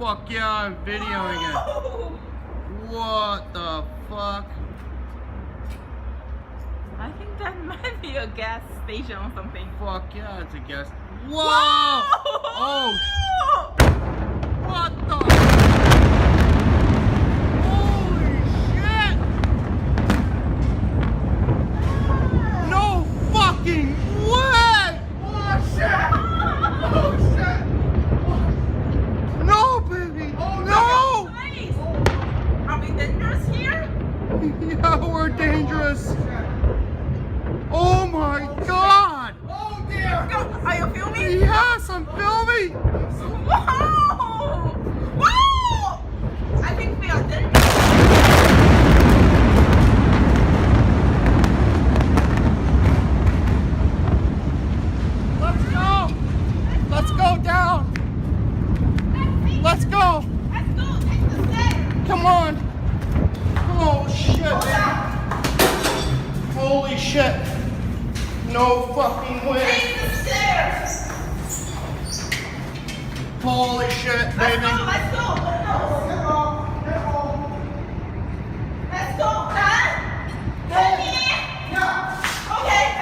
fuck yeah, I'm videoing it. What the fuck? I think that might be a gas station or something. Fuck yeah, it's a guess. Whoa! Oh! What the? Holy shit! No fucking way! Oh shit! Oh shit! No, baby! No! Nice. Are we dangerous here? Yeah, we're dangerous. Oh my god! Oh dear! Are you filming? Yes, I'm filming! Wow! Wow! I think we are dangerous. Let's go! Let's go down! Let's go! Let's go. Take the stairs. Come on! Oh shit! Holy shit! No fucking way! Take the stairs. Holy shit, baby! Let's